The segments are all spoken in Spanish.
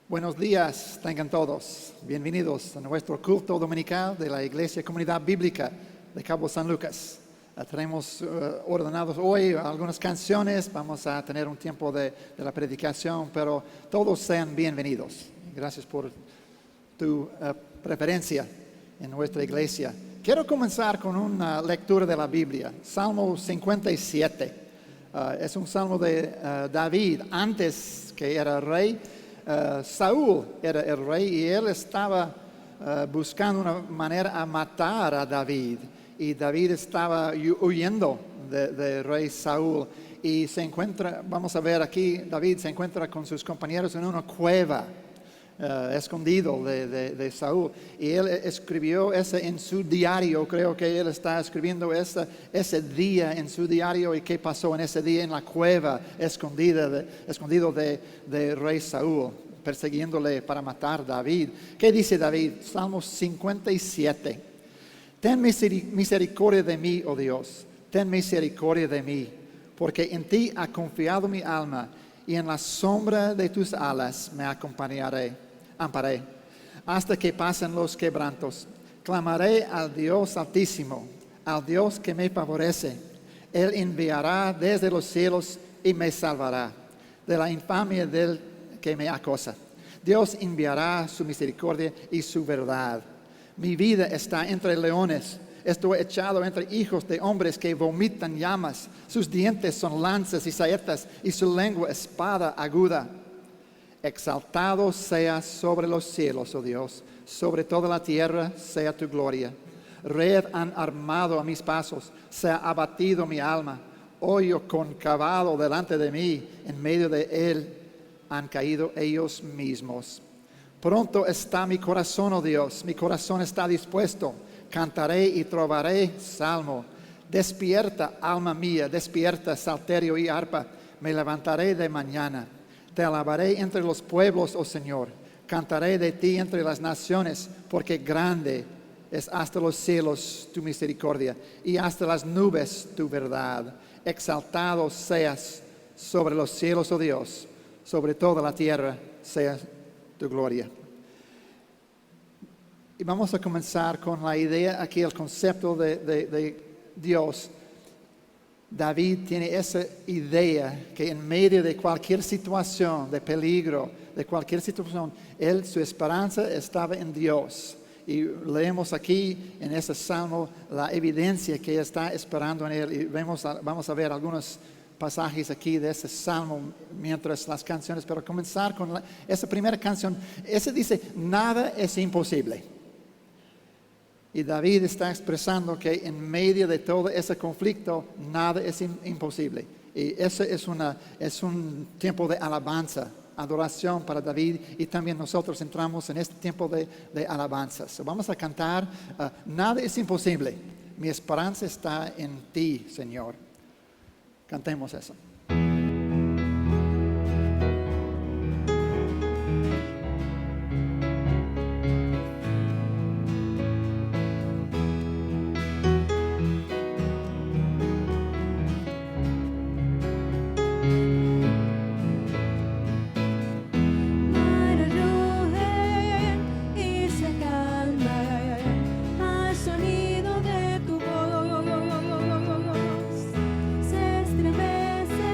Buenos días, tengan todos. Bienvenidos a nuestro culto dominical de la Iglesia Comunidad Bíblica de Cabo San Lucas. Tenemos ordenados hoy algunas canciones, vamos a tener un tiempo de la predicación, pero todos sean bienvenidos. Gracias por tu preferencia en nuestra iglesia. Quiero comenzar con una lectura de la Biblia, Salmo 57. Es un salmo de David, antes que era rey. Saúl era el rey y él estaba buscando una manera a matar a David. Y David estaba huyendo del rey Saúl. Y se encuentra, vamos a ver aquí, David se encuentra con sus compañeros en una cueva, escondido de Saúl. Y él escribió eso en su diario. Creo que él está escribiendo ese día en su diario y qué pasó en ese día en la cueva, escondido de rey Saúl, persiguiéndole para matar a David. ¿Qué dice David? Salmo 57. Ten misericordia de mí, oh Dios, ten misericordia de mí, porque en ti ha confiado mi alma, y en la sombra de tus alas me amparé, hasta que pasen los quebrantos. Clamaré al Dios Altísimo, al Dios que me favorece. Él enviará desde los cielos y me salvará de la infamia del que me acosa. Dios enviará su misericordia y su verdad. Mi vida está entre leones. Estoy echado entre hijos de hombres que vomitan llamas. Sus dientes son lanzas y saetas, y su lengua espada aguda. Exaltado sea sobre los cielos, oh Dios, sobre toda la tierra sea tu gloria. Red han armado a mis pasos, sea abatido mi alma. Hoyo concavado delante de mí, en medio de él han caído ellos mismos. Pronto está mi corazón, oh Dios, mi corazón está dispuesto. Cantaré y trovaré salmo. Despierta, alma mía, despierta, salterio y arpa. Me levantaré de mañana. Te alabaré entre los pueblos, oh Señor. Cantaré de ti entre las naciones, porque grande es hasta los cielos tu misericordia y hasta las nubes tu verdad. Exaltado seas sobre los cielos, oh Dios, sobre toda la tierra sea tu gloria. Y vamos a comenzar con la idea aquí, el concepto de Dios. David tiene esa idea que en medio de cualquier situación de peligro, de cualquier situación, su esperanza estaba en Dios. Y leemos aquí en ese salmo la evidencia que está esperando en él. Y vamos a ver algunos pasajes aquí de ese salmo mientras las canciones, pero comenzar con esa primera canción. Esa dice, nada es imposible. Y David está expresando que en medio de todo ese conflicto, nada es imposible. Y eso es un tiempo de alabanza, adoración para David. Y también nosotros entramos en este tiempo de alabanza. So vamos a cantar, nada es imposible. Mi esperanza está en ti, Señor. Cantemos eso. Se estremece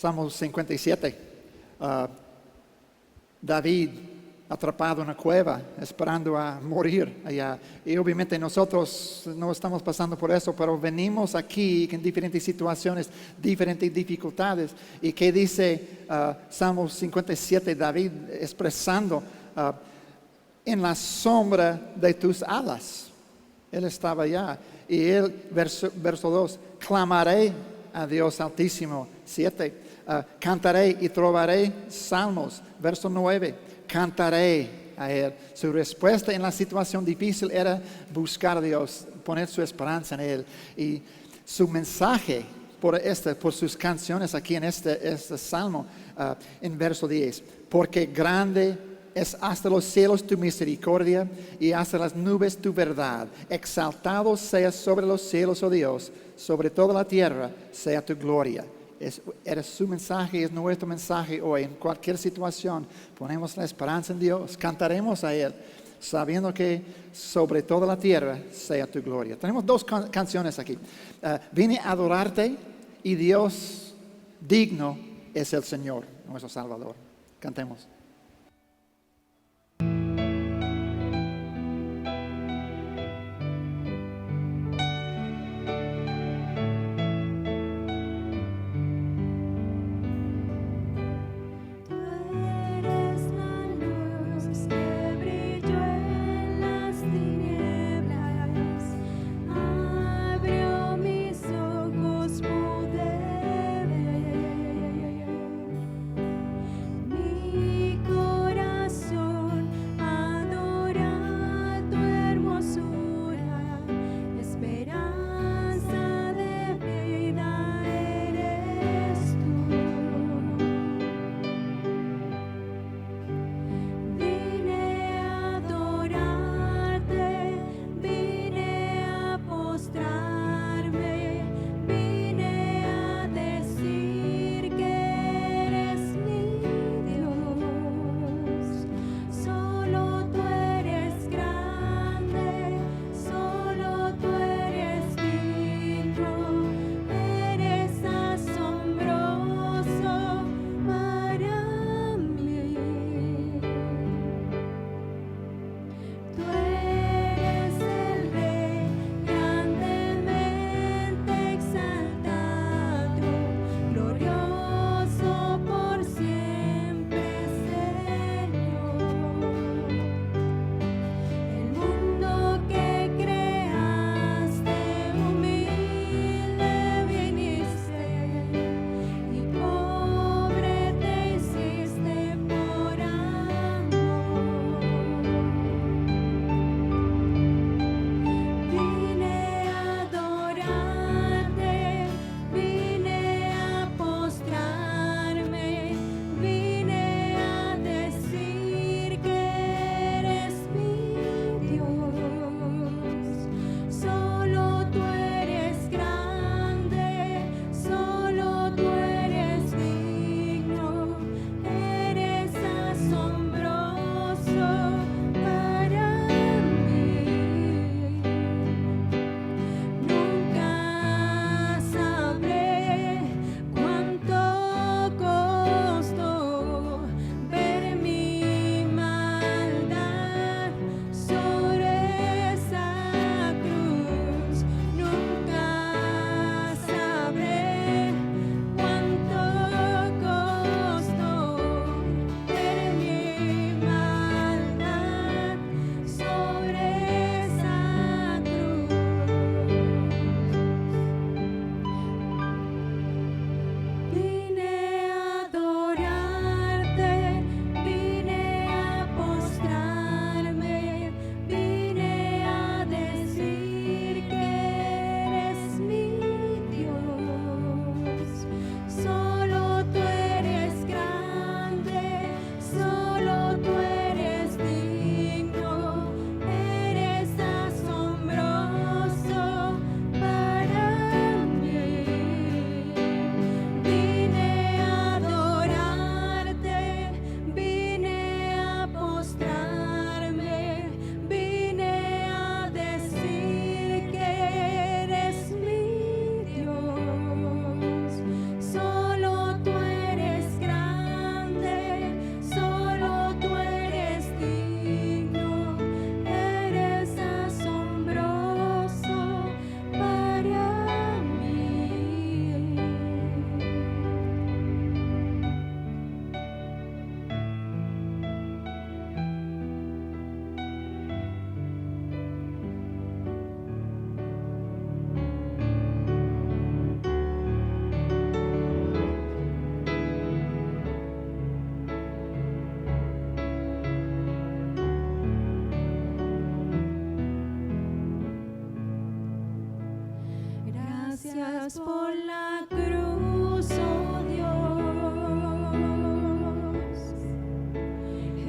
Salmo 57. David atrapado en una cueva, esperando a morir allá. Y obviamente nosotros no estamos pasando por eso, pero venimos aquí en diferentes situaciones, diferentes dificultades. ¿Y qué dice Salmo 57? David expresando, en la sombra de tus alas. Él estaba allá. Y él, verso 2, clamaré a Dios Altísimo. 7, cantaré y trovaré salmos. Verso 9, cantaré a Él. Su respuesta en la situación difícil era buscar a Dios, poner su esperanza en Él. Y su mensaje por sus canciones aquí en este salmo, en verso 10, porque grande es hasta los cielos tu misericordia y hasta las nubes tu verdad. Exaltado sea sobre los cielos, oh Dios, sobre toda la tierra sea tu gloria. Era su mensaje, es nuestro mensaje hoy. En cualquier situación ponemos la esperanza en Dios, cantaremos a Él, sabiendo que sobre toda la tierra sea tu gloria. Tenemos dos canciones aquí. Vine a adorarte y Dios digno es el Señor, nuestro Salvador. Cantemos. Mi Gracias por la cruz, oh Dios,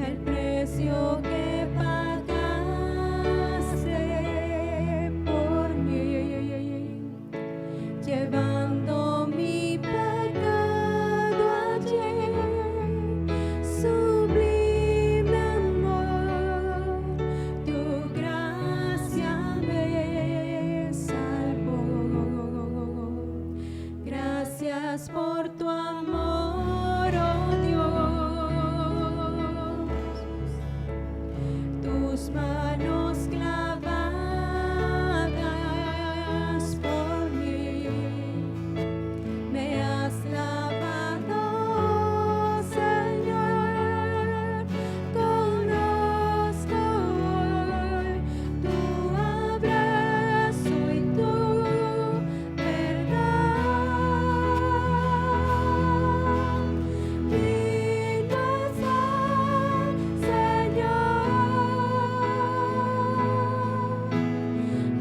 el precio que pagaste por mí, llevando mi pecado allí, sublime amor, tu gracia me salvó. Gracias por tu amor, oh Dios, tus manos clavadas por mí, me has lavado, Señor. Conozco hoy tu abrazo y tu verdad. Digno es el Señor,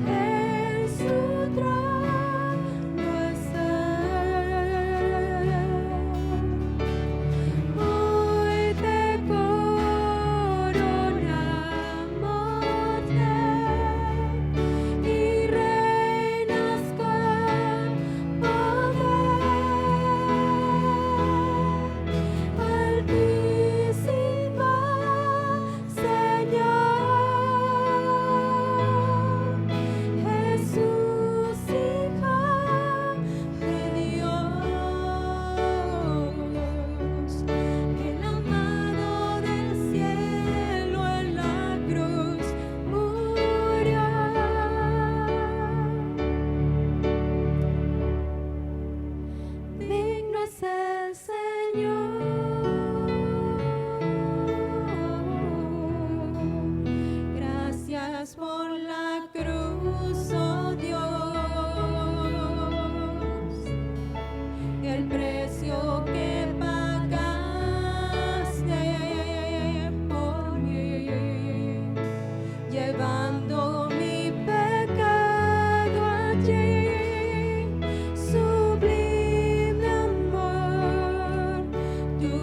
en su trono está. Hoy te coronamos y reinas con poder. Altísimo Señor, Jesús, Hijo de Dios, el amado del cielo en la cruz murió. Digno es el Señor. Gracias por la cruz, oh Dios, el precio que pagaste por mí, llevando mi pecado allí, sublime amor, tu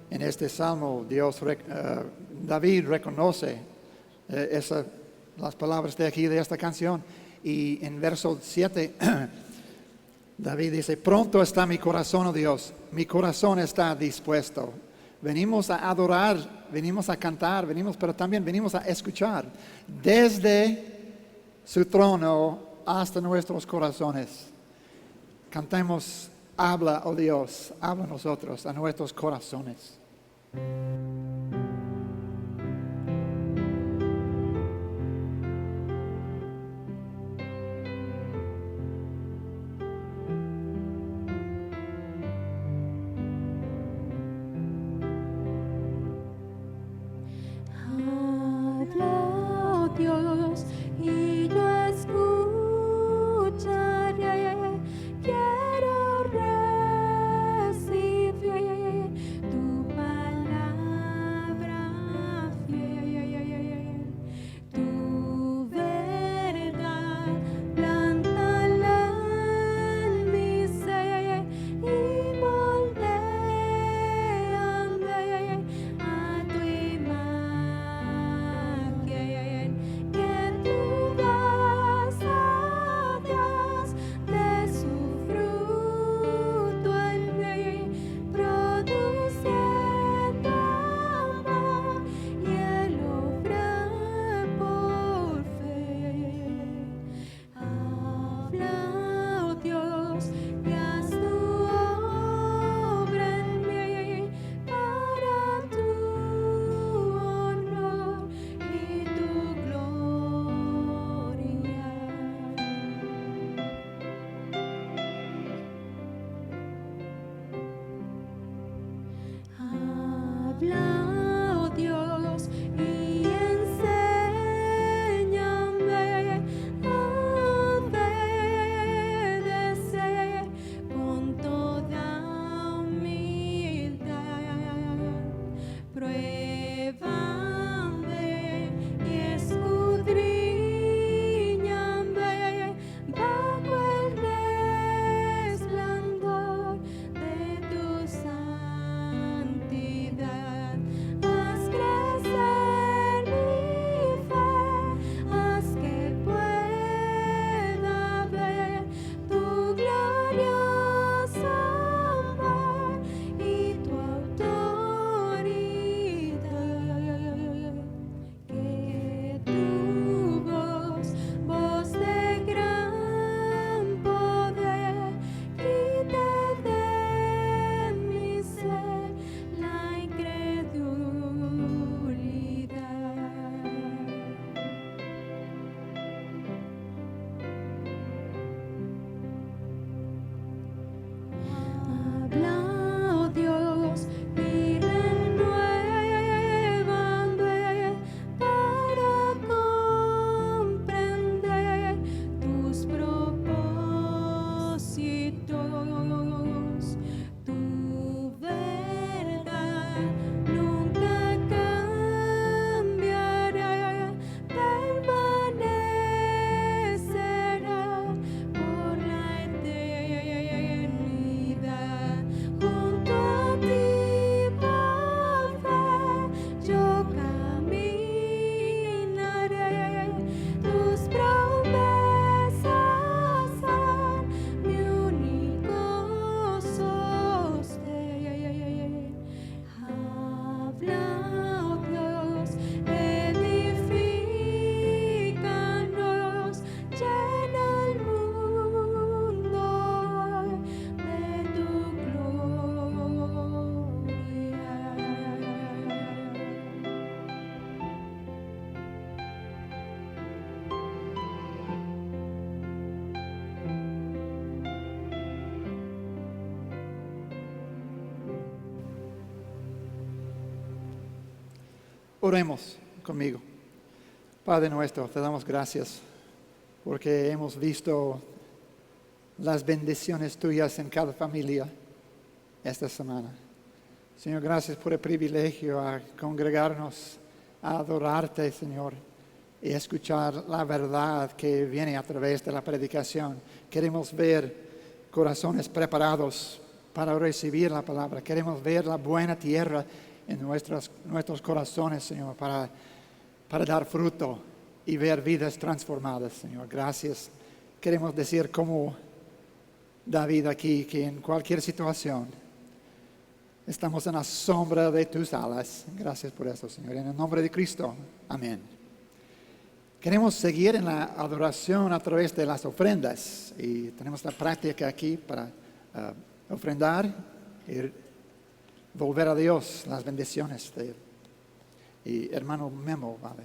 En este salmo, David reconoce las palabras de aquí, de esta canción. Y en verso 7, David dice, pronto está mi corazón, oh Dios, mi corazón está dispuesto. Venimos a adorar, venimos a cantar, pero también venimos a escuchar. Desde su trono hasta nuestros corazones. Cantemos, habla, oh Dios, habla a nosotros, a nuestros corazones. Habla, oh Dios, y yo escucharé. Quiero recibir tu palabra fiel. Tu verdad, plántala en mi ser y moldeame a tu imagen. Que tu gracia, Dios, dé su fruto en mí, produciendo amor y el obrar por fe. Habla, oh Dios, y haz tu obra en mí para tu honor y tu gloria. Habla, oh Dios, y enséñame a obedecer con toda humildad. Pruébame y escudriñame bajo el resplandor de tu santidad. Haz crecer mi fe, haz que pueda ver tu glorioso amor y tu autoridad. Que tu voz de gran poder, quite de mi ser la incredulidad. Habla, oh Dios, y renuévame para comprender tus propósitos. Tu verdad nunca cambiará, permanecerá por la eternidad. Junto a ti por fe yo caminaré. Tus promesas son mi único sostén. Habla, oh Dios, edifícanos, llena el mundo de tu gloria. Oremos conmigo. Padre nuestro, te damos gracias porque hemos visto las bendiciones tuyas en cada familia esta semana. Señor, gracias por el privilegio a congregarnos, a adorarte, Señor, y escuchar la verdad que viene a través de la predicación. Queremos ver corazones preparados para recibir la palabra. Queremos ver la buena tierra en nuestros corazones, Señor, para dar fruto y ver vidas transformadas, Señor. Gracias. Queremos decir como David aquí, que en cualquier situación estamos en la sombra de tus alas. Gracias por eso, Señor. En el nombre de Cristo. Amén. Queremos seguir en la adoración a través de las ofrendas. Y tenemos la práctica aquí para ofrendar y volver a Dios las bendiciones de y hermano Memo, ¿vale?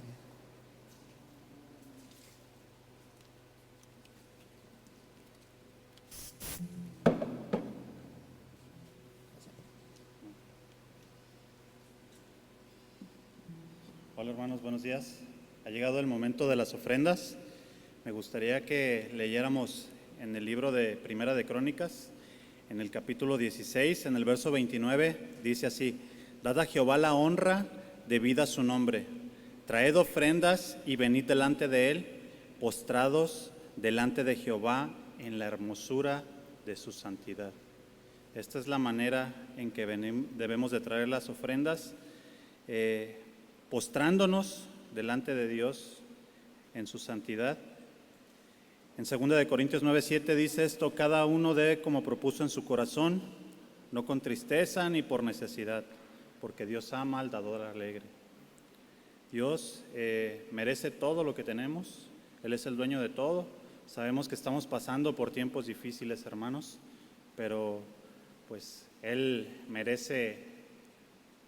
Hola hermanos, buenos días. Ha llegado el momento de las ofrendas. Me gustaría que leyéramos en el libro de Primera de Crónicas, en el capítulo 16, en el verso 29, dice así: Dad a Jehová la honra debida a su nombre, traed ofrendas y venid delante de él, postrados delante de Jehová en la hermosura de su santidad. Esta es la manera en que debemos de traer las ofrendas, postrándonos delante de Dios en su santidad. En 2 de Corintios 9:7 dice esto: cada uno dé como propuso en su corazón, no con tristeza ni por necesidad, porque Dios ama al dador alegre. Dios merece todo lo que tenemos, Él es el dueño de todo. Sabemos que estamos pasando por tiempos difíciles, hermanos, pero pues Él merece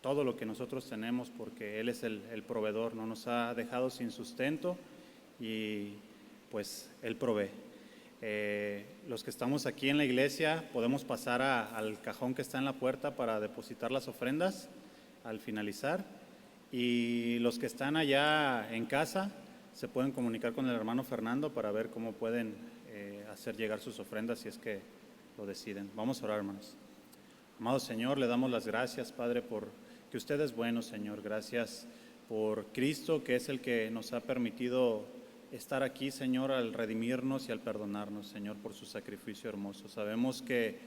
todo lo que nosotros tenemos, porque Él es el proveedor, no nos ha dejado sin sustento y pues Él provee. Los que estamos aquí en la iglesia podemos pasar al cajón que está en la puerta para depositar las ofrendas al finalizar, y los que están allá en casa se pueden comunicar con el hermano Fernando para ver cómo pueden hacer llegar sus ofrendas si es que lo deciden. Vamos a orar, hermanos. Amado Señor, le damos las gracias, Padre, por que usted es bueno, Señor. Gracias por Cristo, que es el que nos ha permitido estar aquí, Señor, al redimirnos y al perdonarnos, Señor, por su sacrificio hermoso. Sabemos que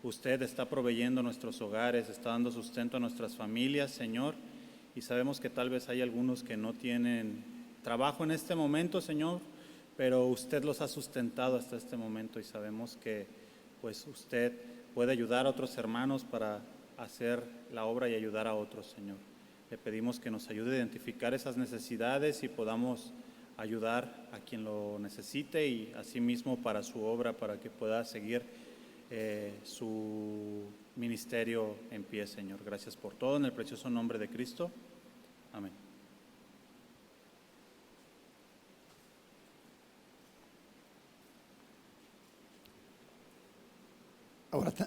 usted está proveyendo nuestros hogares, está dando sustento a nuestras familias, Señor, y sabemos que tal vez hay algunos que no tienen trabajo en este momento, Señor, pero usted los ha sustentado hasta este momento, y sabemos que pues usted puede ayudar a otros hermanos para hacer la obra y ayudar a otros, Señor. Le pedimos que nos ayude a identificar esas necesidades y podamos ayudar a quien lo necesite, y asimismo para su obra, para que pueda seguir su ministerio en pie, Señor. Gracias por todo, en el precioso nombre de Cristo. Amén.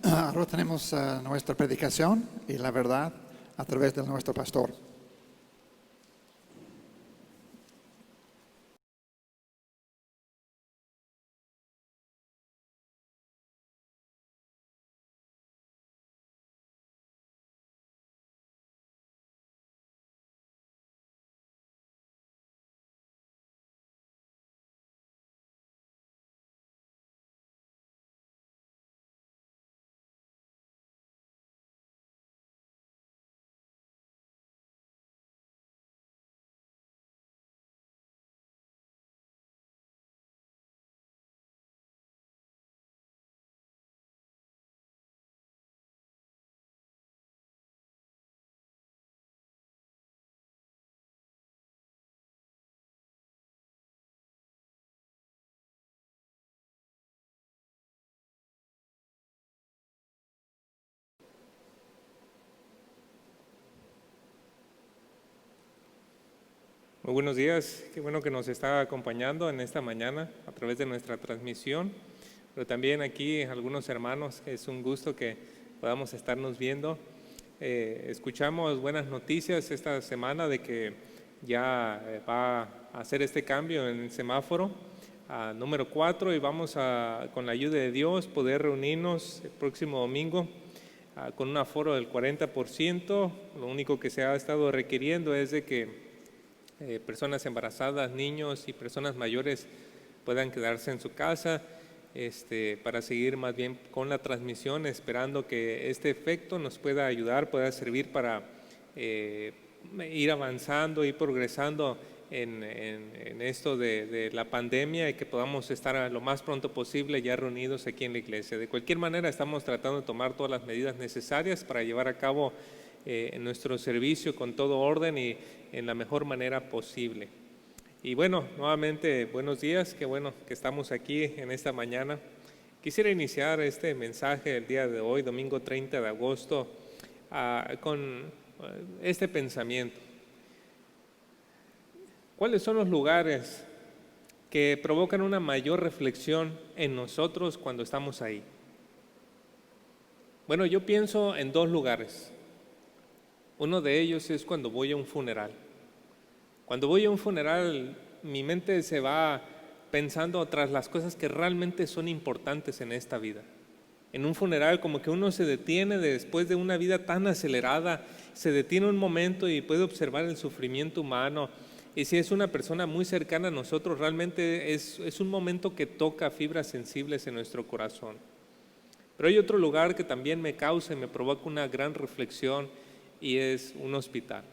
Ahora tenemos nuestra predicación y la verdad a través de nuestro pastor. Muy buenos días, qué bueno que nos está acompañando en esta mañana a través de nuestra transmisión, pero también aquí algunos hermanos, es un gusto que podamos estarnos viendo. Escuchamos buenas noticias esta semana de que ya va a hacer este cambio en el semáforo número 4, y vamos a, con la ayuda de Dios, poder reunirnos el próximo domingo con un aforo del 40%. Lo único que se ha estado requiriendo es de que personas embarazadas, niños y personas mayores puedan quedarse en su casa, para seguir más bien con la transmisión, esperando que este efecto nos pueda ayudar, pueda servir para ir avanzando, ir progresando en esto de la pandemia y que podamos estar lo más pronto posible ya reunidos aquí en la iglesia. De cualquier manera, estamos tratando de tomar todas las medidas necesarias para llevar a cabo nuestro servicio con todo orden y en la mejor manera posible. Y bueno, nuevamente buenos días, qué bueno que estamos aquí en esta mañana. Quisiera iniciar este mensaje el día de hoy, domingo 30 de agosto, con este pensamiento. ¿Cuáles son los lugares que provocan una mayor reflexión en nosotros cuando estamos ahí? Bueno, yo pienso en dos lugares. Uno de ellos es cuando voy a un funeral. Cuando voy a un funeral, mi mente se va pensando tras las cosas que realmente son importantes en esta vida. En un funeral como que uno se detiene después de una vida tan acelerada, se detiene un momento y puede observar el sufrimiento humano. Y si es una persona muy cercana a nosotros, realmente es un momento que toca fibras sensibles en nuestro corazón. Pero hay otro lugar que también me causa y me provoca una gran reflexión y es un hospital.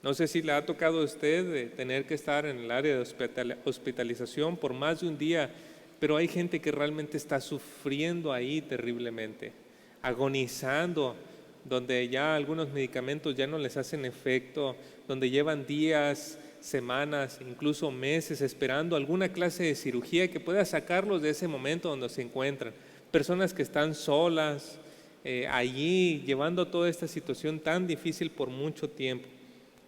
No sé si le ha tocado a usted tener que estar en el área de hospitalización por más de un día, pero hay gente que realmente está sufriendo ahí terriblemente, agonizando, donde ya algunos medicamentos ya no les hacen efecto, donde llevan días, semanas, incluso meses esperando alguna clase de cirugía que pueda sacarlos de ese momento donde se encuentran. Personas que están solas allí llevando toda esta situación tan difícil por mucho tiempo.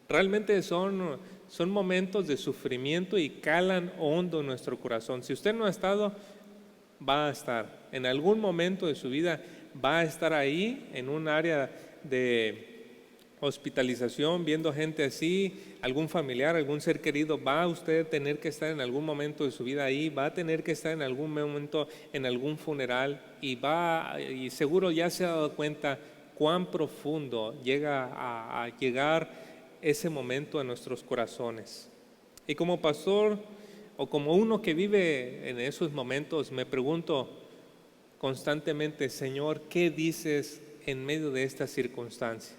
Realmente son momentos de sufrimiento y calan hondo en nuestro corazón. Si usted no ha estado, va a estar. En algún momento de su vida va a estar ahí en un área de hospitalización, viendo gente así, algún familiar, algún ser querido. Va a usted tener que estar en algún momento de su vida ahí, va a tener que estar en algún momento en algún funeral y seguro ya se ha dado cuenta cuán profundo llega a llegar ese momento a nuestros corazones. Y como pastor o como uno que vive en esos momentos, me pregunto constantemente: Señor, ¿qué dices en medio de esta circunstancia?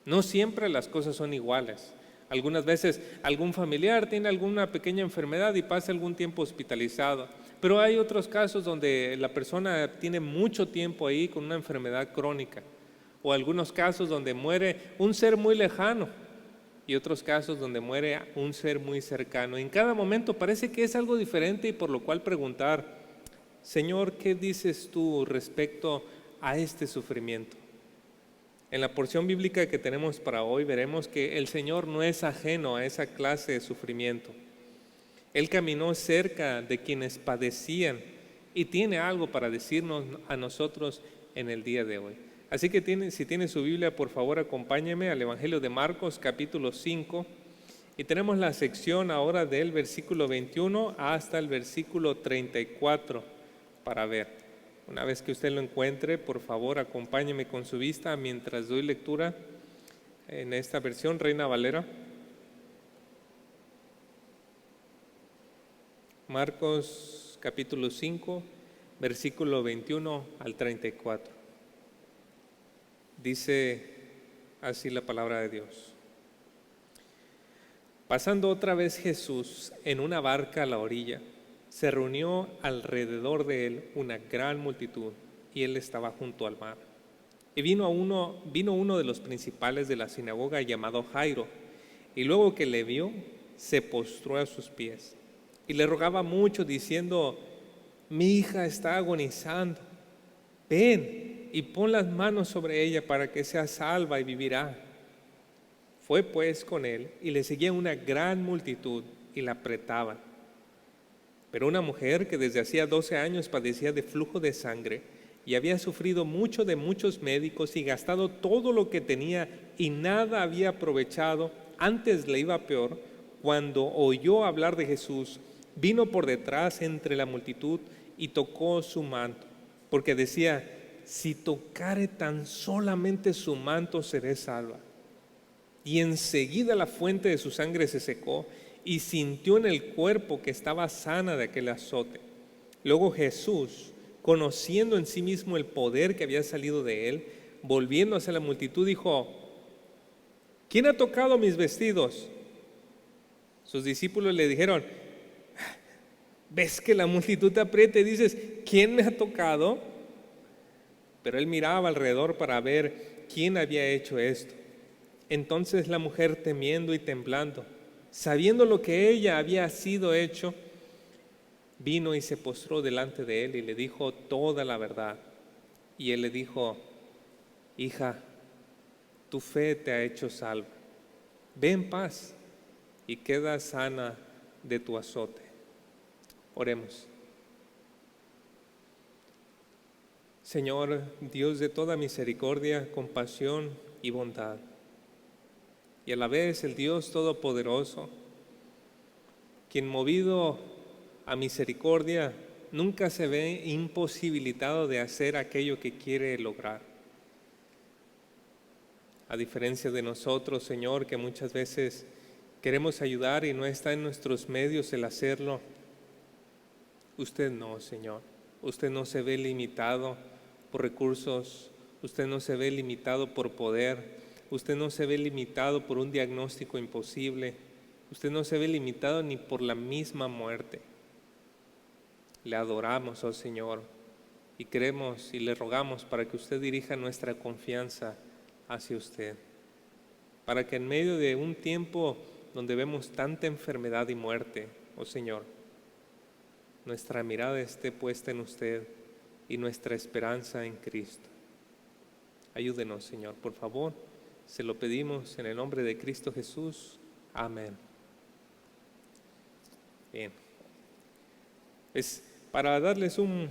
No siempre las cosas son iguales. Algunas veces algún familiar tiene alguna pequeña enfermedad y pasa algún tiempo hospitalizado, pero hay otros casos donde la persona tiene mucho tiempo ahí con una enfermedad crónica, o algunos casos donde muere un ser muy lejano y otros casos donde muere un ser muy cercano. En cada momento parece que es algo diferente y por lo cual preguntar: Señor, ¿qué dices tú respecto a este sufrimiento? En la porción bíblica que tenemos para hoy veremos que el Señor no es ajeno a esa clase de sufrimiento. Él caminó cerca de quienes padecían y tiene algo para decirnos a nosotros en el día de hoy. Así que si tiene su Biblia, por favor acompáñeme al Evangelio de Marcos, capítulo 5, y tenemos la sección ahora del versículo 21 hasta el versículo 34 para ver. Una vez que usted lo encuentre, por favor acompáñeme con su vista mientras doy lectura en esta versión Reina Valera. Marcos capítulo 5, versículo 21 al 34. Dice así la palabra de Dios. Pasando otra vez Jesús en una barca a la orilla, se reunió alrededor de él una gran multitud y él estaba junto al mar. Y vino uno de los principales de la sinagoga llamado Jairo, y luego que le vio, se postró a sus pies y le rogaba mucho diciendo: mi hija está agonizando, ven y pon las manos sobre ella para que sea salva y vivirá. Fue pues con él y le seguía una gran multitud y la apretaban. Pero una mujer que desde hacía 12 años padecía de flujo de sangre y había sufrido mucho de muchos médicos y gastado todo lo que tenía y nada había aprovechado, antes le iba peor, cuando oyó hablar de Jesús, vino por detrás entre la multitud y tocó su manto, porque decía: si tocare tan solamente su manto, seré salva. Y enseguida la fuente de su sangre se secó y sintió en el cuerpo que estaba sana de aquel azote. Luego Jesús, conociendo en sí mismo el poder que había salido de él, volviendo hacia la multitud, dijo: ¿quién ha tocado mis vestidos? Sus discípulos le dijeron: ¿ves que la multitud te aprieta y dices, ¿quién me ha tocado? Pero él miraba alrededor para ver quién había hecho esto. Entonces la mujer, temiendo y temblando, sabiendo lo que ella había sido hecho, vino y se postró delante de él y le dijo toda la verdad. Y él le dijo: hija, tu fe te ha hecho salva. Ve en paz y queda sana de tu azote. Oremos. Señor, Dios de toda misericordia, compasión y bondad, y a la vez el Dios todopoderoso, quien movido a misericordia nunca se ve imposibilitado de hacer aquello que quiere lograr. A diferencia de nosotros, Señor, que muchas veces queremos ayudar y no está en nuestros medios el hacerlo, usted no, Señor. Usted no se ve limitado por recursos, usted no se ve limitado por poder, usted no se ve limitado por un diagnóstico imposible, usted no se ve limitado ni por la misma muerte. Le adoramos, oh Señor, y creemos y le rogamos para que usted dirija nuestra confianza hacia usted, para que en medio de un tiempo donde vemos tanta enfermedad y muerte, oh Señor, nuestra mirada esté puesta en usted y nuestra esperanza en Cristo. Ayúdenos, Señor, por favor. Se lo pedimos en el nombre de Cristo Jesús. Amén. Bien. Para darles un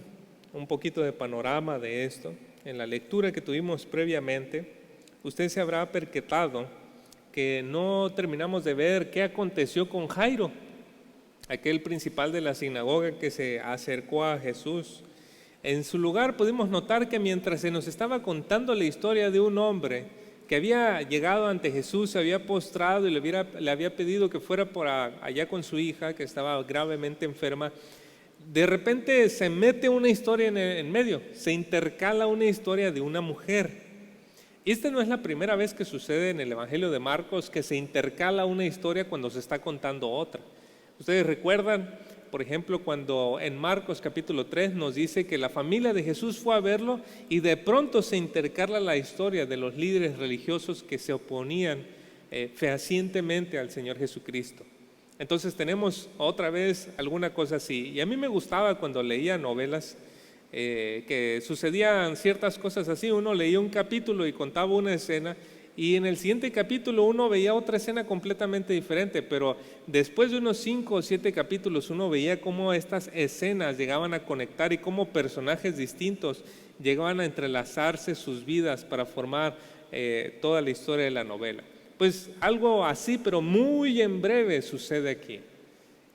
poquito de panorama de esto, en la lectura que tuvimos previamente, usted se habrá percatado que no terminamos de ver qué aconteció con Jairo, aquel principal de la sinagoga que se acercó a Jesús. En su lugar pudimos notar que mientras se nos estaba contando la historia de un hombre que había llegado ante Jesús, se había postrado y le había pedido que fuera por allá con su hija, que estaba gravemente enferma, de repente se mete una historia en medio, se intercala una historia de una mujer. Y esta no es la primera vez que sucede en el Evangelio de Marcos, que se intercala una historia cuando se está contando otra. Ustedes recuerdan, por ejemplo, cuando en Marcos capítulo 3 nos dice que la familia de Jesús fue a verlo y de pronto se intercala la historia de los líderes religiosos que se oponían fehacientemente al Señor Jesucristo. Entonces tenemos otra vez alguna cosa así. Y a mí me gustaba cuando leía novelas que sucedían ciertas cosas así. Uno leía un capítulo y contaba una escena, y en el siguiente capítulo uno veía otra escena completamente diferente, pero después de unos 5 o 7 capítulos uno veía cómo estas escenas llegaban a conectar y cómo personajes distintos llegaban a entrelazarse sus vidas para formar toda la historia de la novela. Pues algo así, pero muy en breve, sucede aquí.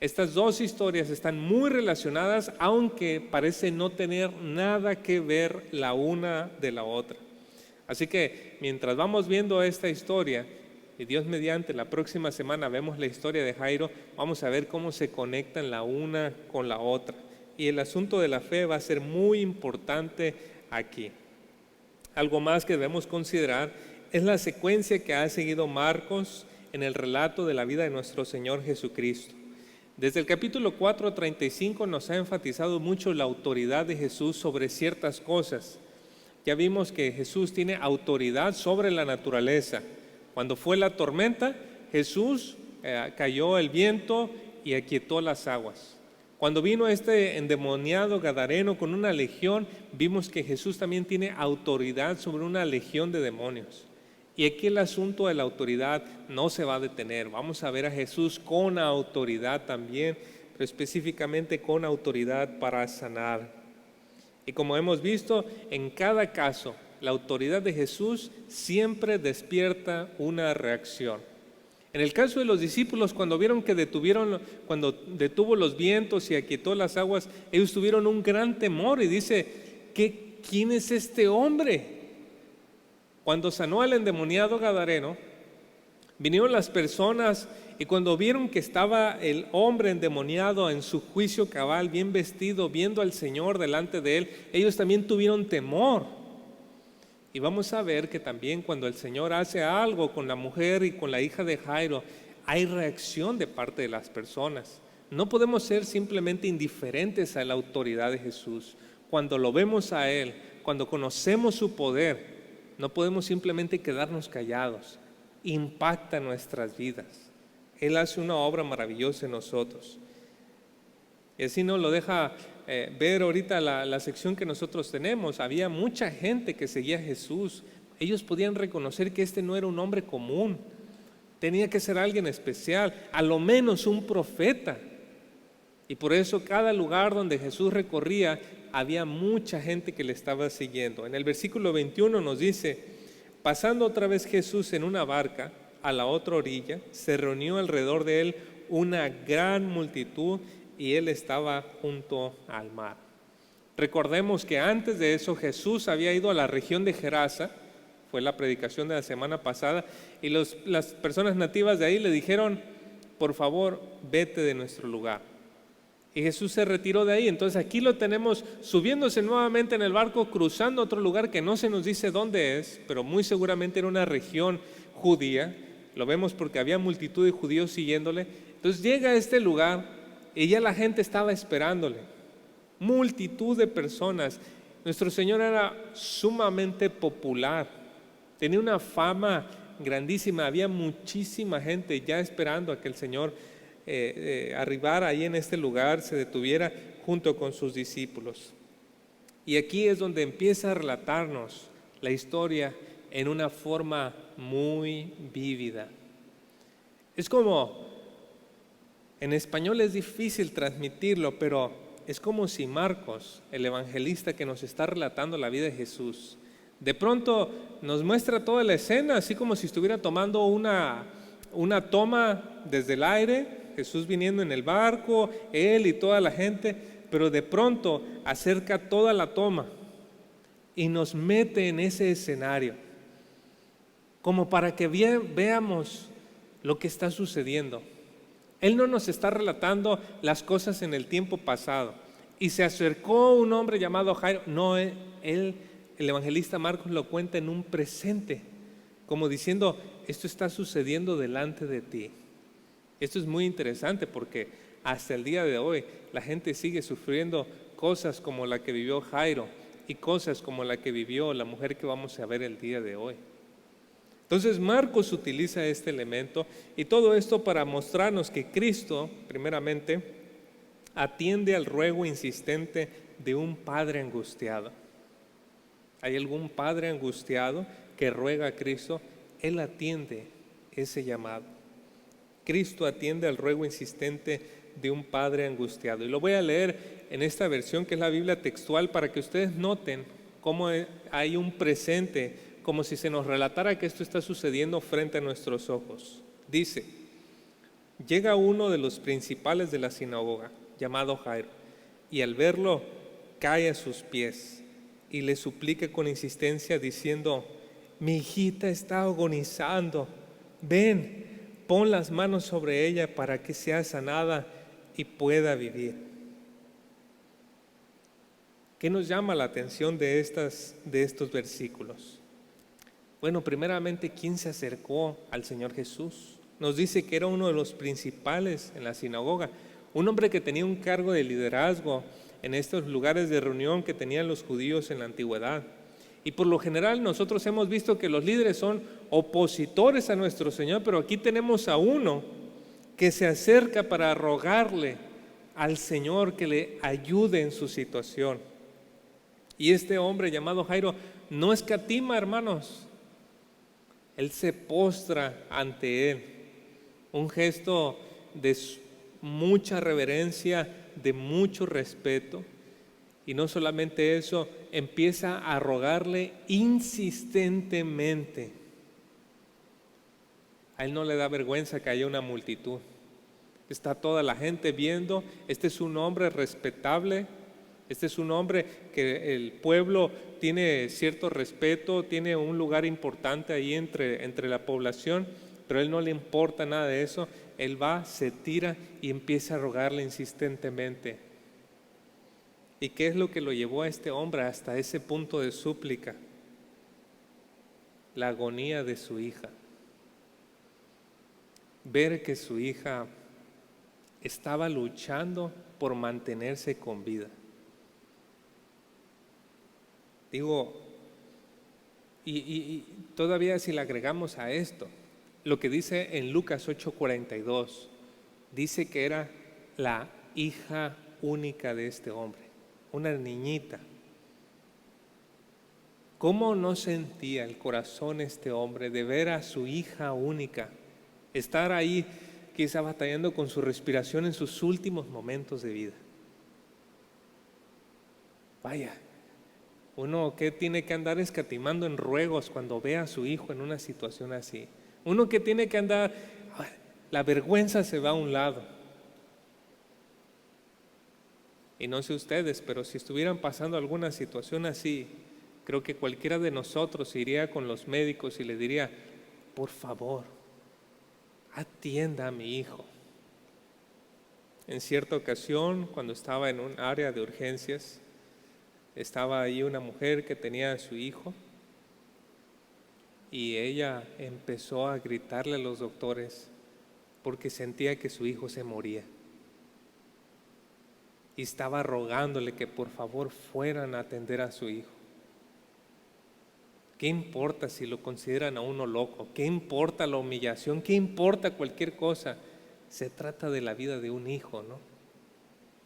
Estas dos historias están muy relacionadas, aunque parece no tener nada que ver la una de la otra. Así que mientras vamos viendo esta historia, y Dios mediante, la próxima semana vemos la historia de Jairo, vamos a ver cómo se conectan la una con la otra. Y el asunto de la fe va a ser muy importante aquí. Algo más que debemos considerar es la secuencia que ha seguido Marcos en el relato de la vida de nuestro Señor Jesucristo. Desde el capítulo 4:35 nos ha enfatizado mucho la autoridad de Jesús sobre ciertas cosas. Ya vimos que Jesús tiene autoridad sobre la naturaleza. Cuando fue la tormenta, Jesús cayó el viento y aquietó las aguas. Cuando vino este endemoniado gadareno con una legión, vimos que Jesús también tiene autoridad sobre una legión de demonios. Y aquí el asunto de la autoridad no se va a detener. Vamos a ver a Jesús con autoridad también, pero específicamente con autoridad para sanar. Y como hemos visto, en cada caso, la autoridad de Jesús siempre despierta una reacción. En el caso de los discípulos, cuando vieron que cuando detuvo los vientos y aquietó las aguas, ellos tuvieron un gran temor y dice, ¿quién es este hombre? Cuando sanó al endemoniado gadareno, Vinieron las personas y cuando vieron que estaba el hombre endemoniado en su juicio cabal, bien vestido, viendo al Señor delante de él, ellos también tuvieron temor. Y vamos a ver que también cuando el Señor hace algo con la mujer y con la hija de Jairo, hay reacción de parte de las personas. No podemos ser simplemente indiferentes a la autoridad de Jesús. Cuando lo vemos a Él, cuando conocemos su poder, no podemos simplemente quedarnos callados. Impacta nuestras vidas. Él hace una obra maravillosa en nosotros. Y así nos lo deja ver ahorita la sección que nosotros tenemos. Había mucha gente que seguía a Jesús. Ellos podían reconocer que este no era un hombre común. Tenía que ser alguien especial, a lo menos un profeta. Y por eso cada lugar donde Jesús recorría, había mucha gente que le estaba siguiendo. En el versículo 21 nos dice: pasando otra vez Jesús en una barca a la otra orilla, se reunió alrededor de él una gran multitud y él estaba junto al mar. Recordemos que antes de eso Jesús había ido a la región de Gerasa, fue la predicación de la semana pasada, y las personas nativas de ahí le dijeron: por favor, vete de nuestro lugar. Y Jesús se retiró de ahí. Entonces aquí lo tenemos subiéndose nuevamente en el barco, cruzando otro lugar que no se nos dice dónde es, pero muy seguramente era una región judía. Lo vemos porque había multitud de judíos siguiéndole. Entonces llega a este lugar y ya la gente estaba esperándole. Multitud de personas. Nuestro Señor era sumamente popular. Tenía una fama grandísima. Había muchísima gente ya esperando a que el Señor arribara ahí en este lugar, se detuviera junto con sus discípulos. Y aquí es donde empieza a relatarnos la historia en una forma muy vívida. Es como, en español es difícil transmitirlo, pero es como si Marcos, el evangelista que nos está relatando la vida de Jesús, de pronto nos muestra toda la escena, así como si estuviera tomando una toma desde el aire, Jesús viniendo en el barco, él y toda la gente, pero de pronto acerca toda la toma y nos mete en ese escenario, como para que veamos lo que está sucediendo. Él no nos está relatando las cosas en el tiempo pasado. Y se acercó un hombre llamado Jairo. No, el evangelista Marcos lo cuenta en un presente, como diciendo: esto está sucediendo delante de ti. Esto es muy interesante porque hasta el día de hoy la gente sigue sufriendo cosas como la que vivió Jairo y cosas como la que vivió la mujer que vamos a ver el día de hoy. Entonces Marcos utiliza este elemento y todo esto para mostrarnos que Cristo, primeramente, atiende al ruego insistente de un padre angustiado. ¿Hay algún padre angustiado que ruega a Cristo? Él atiende ese llamado. Cristo atiende al ruego insistente de un padre angustiado. Y lo voy a leer en esta versión que es la Biblia textual para que ustedes noten cómo hay un presente, como si se nos relatara que esto está sucediendo frente a nuestros ojos. Dice: llega uno de los principales de la sinagoga, llamado Jairo, y al verlo cae a sus pies y le suplica con insistencia diciendo: mi hijita está agonizando, ven, pon las manos sobre ella para que sea sanada y pueda vivir. ¿Qué nos llama la atención de estos versículos? Bueno, primeramente, ¿quién se acercó al Señor Jesús? Nos dice que era uno de los principales en la sinagoga, un hombre que tenía un cargo de liderazgo en estos lugares de reunión que tenían los judíos en la antigüedad. Y por lo general nosotros hemos visto que los líderes son opositores a nuestro Señor, pero aquí tenemos a uno que se acerca para rogarle al Señor que le ayude en su situación. Y este hombre llamado Jairo no escatima, hermanos. Él se postra ante él. Un gesto de mucha reverencia, de mucho respeto. Y no solamente eso, empieza a rogarle insistentemente. A él no le da vergüenza que haya una multitud. Está toda la gente viendo. Este es un hombre respetable. Este es un hombre que el pueblo tiene cierto respeto, tiene un lugar importante ahí entre la población. Pero a él no le importa nada de eso. Él va, se tira y empieza a rogarle insistentemente. ¿Y qué es lo que lo llevó a este hombre hasta ese punto de súplica? La agonía de su hija. Ver que su hija estaba luchando por mantenerse con vida. Digo, y todavía si le agregamos a esto, lo que dice en Lucas 8:42, dice que era la hija única de este hombre, una niñita. ¿Cómo no sentía el corazón este hombre de ver a su hija única estar ahí, quizá batallando con su respiración en sus últimos momentos de vida? Vaya, uno que tiene que andar escatimando en ruegos cuando ve a su hijo en una situación así. Uno que tiene que andar, la vergüenza se va a un lado. Y no sé ustedes, pero si estuvieran pasando alguna situación así, creo que cualquiera de nosotros iría con los médicos y le diría, por favor, atienda a mi hijo. En cierta ocasión, cuando estaba en un área de urgencias, estaba ahí una mujer que tenía a su hijo y ella empezó a gritarle a los doctores porque sentía que su hijo se moría. Y estaba rogándole que por favor fueran a atender a su hijo. ¿Qué importa si lo consideran a uno loco? ¿Qué importa la humillación? ¿Qué importa cualquier cosa? Se trata de la vida de un hijo, ¿no?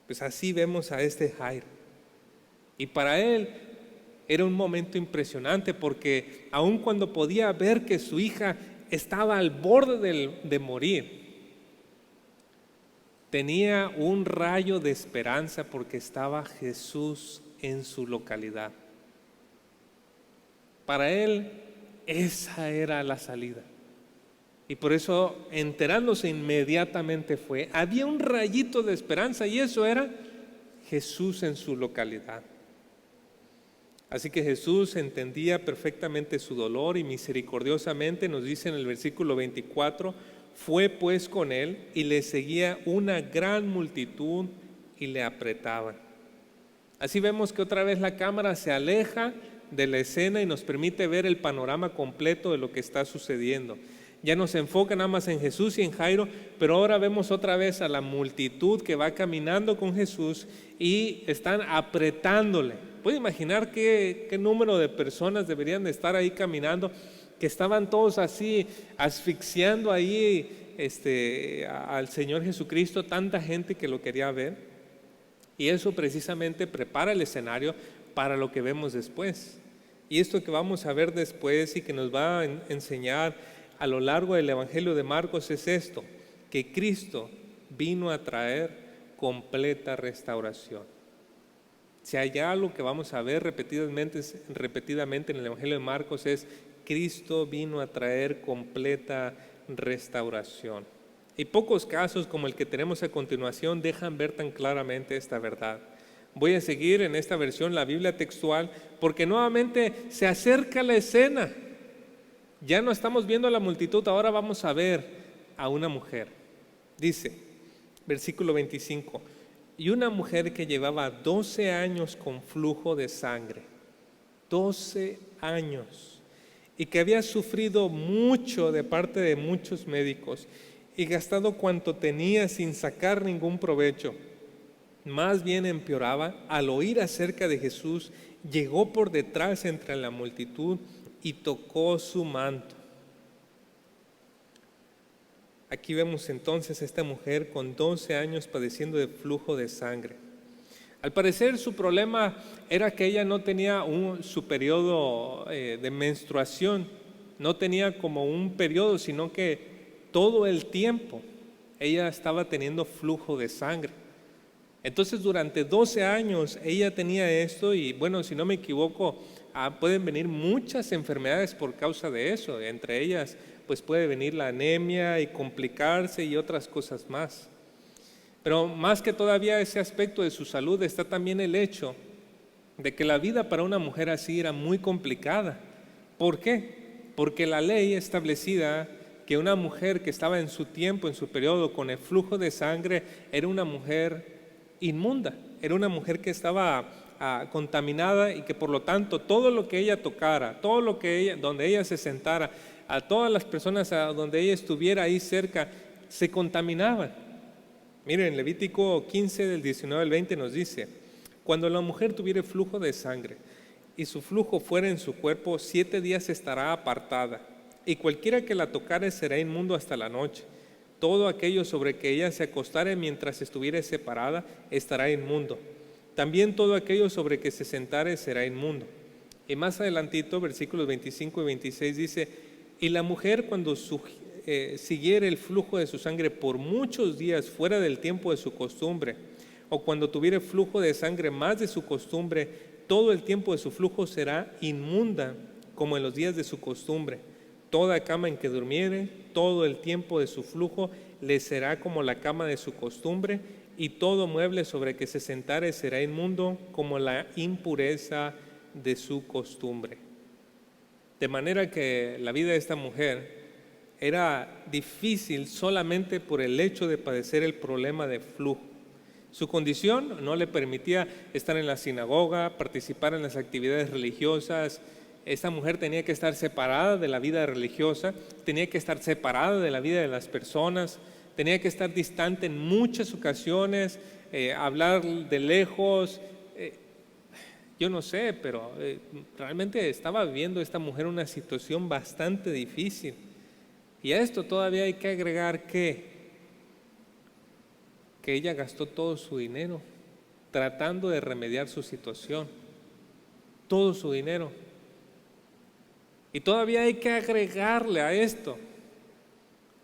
Pues así vemos a este Jairo. Y para él era un momento impresionante porque aun cuando podía ver que su hija estaba al borde de morir, tenía un rayo de esperanza porque estaba Jesús en su localidad. Para él esa era la salida. Y por eso, enterándose inmediatamente fue. Había un rayito de esperanza y eso era Jesús en su localidad. Así que Jesús entendía perfectamente su dolor y misericordiosamente nos dice en el versículo 24, fue pues con él y le seguía una gran multitud y le apretaban. Así vemos que otra vez la cámara se aleja de la escena y nos permite ver el panorama completo de lo que está sucediendo. Ya no se enfoca nada más en Jesús y en Jairo, pero ahora vemos otra vez a la multitud que va caminando con Jesús y están apretándole. ¿Puede imaginar qué número de personas deberían de estar ahí caminando? Que estaban todos así asfixiando ahí al Señor Jesucristo, tanta gente que lo quería ver. Y eso precisamente prepara el escenario para lo que vemos después. Y esto que vamos a ver después y que nos va a enseñar a lo largo del Evangelio de Marcos es esto, que Cristo vino a traer completa restauración. Si hay algo que vamos a ver repetidamente en el Evangelio de Marcos es Cristo vino a traer completa restauración. Y pocos casos como el que tenemos a continuación dejan ver tan claramente esta verdad. Voy a seguir en esta versión la Biblia textual porque nuevamente se acerca la escena. Ya no estamos viendo a la multitud, ahora vamos a ver a una mujer. Dice, versículo 25, y una mujer que llevaba 12 años con flujo de sangre, 12 años, y que había sufrido mucho de parte de muchos médicos y gastado cuanto tenía sin sacar ningún provecho, más bien empeoraba, al oír acerca de Jesús, llegó por detrás entre la multitud y tocó su manto. Aquí vemos entonces a esta mujer con 12 años padeciendo de flujo de sangre. Al parecer su problema era que ella no tenía su periodo de menstruación, no tenía como un periodo, sino que todo el tiempo ella estaba teniendo flujo de sangre. Entonces durante 12 años ella tenía esto y bueno, si no me equivoco, pueden venir muchas enfermedades por causa de eso, entre ellas pues puede venir la anemia y complicarse y otras cosas más. Pero más que todavía ese aspecto de su salud está también el hecho de que la vida para una mujer así era muy complicada. ¿Por qué? Porque la ley establecida que una mujer que estaba en su tiempo, en su periodo, con el flujo de sangre, era una mujer inmunda, era una mujer que estaba contaminada y que por lo tanto todo lo que ella tocara, todo lo que ella, donde ella se sentara, a todas las personas a donde ella estuviera ahí cerca, se contaminaban. Miren, Levítico 15 del 19 al 20 nos dice: cuando la mujer tuviere flujo de sangre y su flujo fuera en su cuerpo, 7 días estará apartada, y cualquiera que la tocare será inmundo hasta la noche. Todo aquello sobre que ella se acostare mientras estuviere separada estará inmundo. También todo aquello sobre que se sentare será inmundo. Y más adelantito, versículos 25 y 26 dice: y la mujer cuando siguiere el flujo de su sangre por muchos días fuera del tiempo de su costumbre, o cuando tuviere flujo de sangre más de su costumbre, todo el tiempo de su flujo será inmunda, como en los días de su costumbre. Toda cama en que durmiere, todo el tiempo de su flujo le será como la cama de su costumbre, y todo mueble sobre que se sentare será inmundo, como la impureza de su costumbre. De manera que la vida de esta mujer era difícil solamente por el hecho de padecer el problema de flujo. Su condición no le permitía estar en la sinagoga, participar en las actividades religiosas. Esta mujer tenía que estar separada de la vida religiosa, tenía que estar separada de la vida de las personas, tenía que estar distante en muchas ocasiones, hablar de lejos. Yo no sé, pero realmente estaba viviendo esta mujer una situación bastante difícil. Y a esto todavía hay que agregar que ella gastó todo su dinero tratando de remediar su situación, todo su dinero. Y todavía hay que agregarle a esto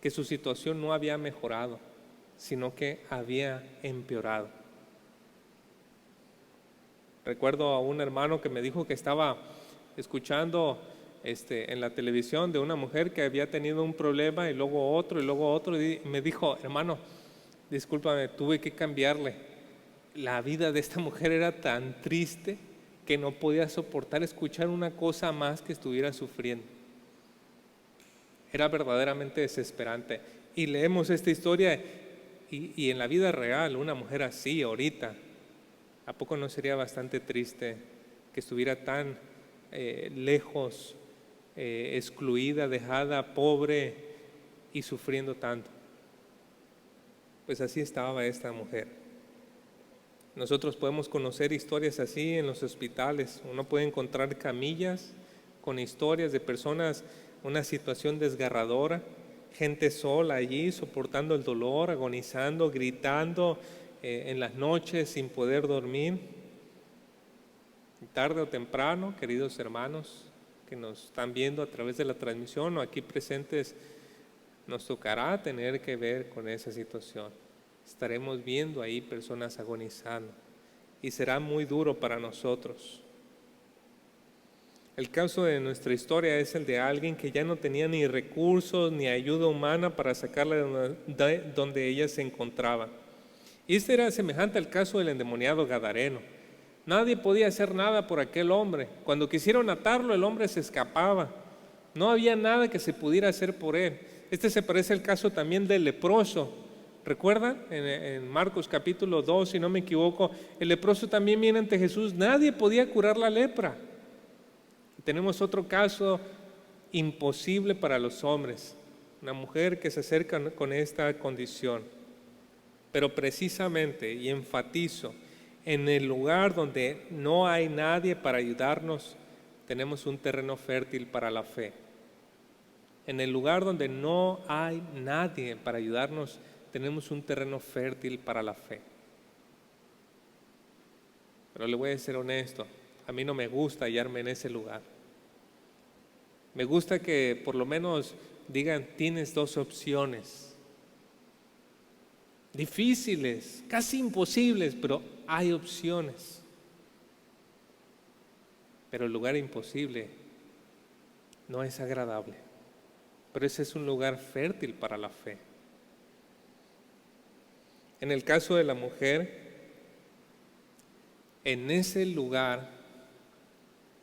que su situación no había mejorado, sino que había empeorado. Recuerdo a un hermano que me dijo que estaba escuchando en la televisión de una mujer que había tenido un problema y luego otro, y me dijo: hermano, discúlpame, tuve que cambiarle. La vida de esta mujer era tan triste que no podía soportar escuchar una cosa más que estuviera sufriendo. Era verdaderamente desesperante. Y leemos esta historia y en la vida real, una mujer así ahorita, ¿a poco no sería bastante triste que estuviera tan lejos, excluida, dejada, pobre y sufriendo tanto? Pues así estaba esta mujer. Nosotros podemos conocer historias así en los hospitales. Uno puede encontrar camillas con historias de personas, una situación desgarradora, gente sola allí soportando el dolor, agonizando, gritando en las noches sin poder dormir. Tarde o temprano, queridos hermanos que nos están viendo a través de la transmisión o aquí presentes, nos tocará tener que ver con esa situación. Estaremos viendo ahí personas agonizando y será muy duro para nosotros. El caso de nuestra historia es el de alguien que ya no tenía ni recursos ni ayuda humana para sacarla de donde ella se encontraba. Y este era semejante al caso del endemoniado gadareno. Nadie podía hacer nada por aquel hombre. Cuando quisieron atarlo, el hombre se escapaba. No había nada que se pudiera hacer por él. Este se parece al caso también del leproso. ¿Recuerdan? En Marcos capítulo 2, si no me equivoco, el leproso también viene ante Jesús. Nadie podía curar la lepra. Tenemos otro caso imposible para los hombres. Una mujer que se acerca con esta condición. Pero precisamente, y enfatizo, en el lugar donde no hay nadie para ayudarnos, tenemos un terreno fértil para la fe. En el lugar donde no hay nadie para ayudarnos, tenemos un terreno fértil para la fe. Pero le voy a ser honesto, a mí no me gusta hallarme en ese lugar. Me gusta que por lo menos digan: tienes 2 opciones. Difíciles, casi imposibles, pero hay opciones. Pero el lugar imposible no es agradable. Pero ese es un lugar fértil para la fe. En el caso de la mujer, en ese lugar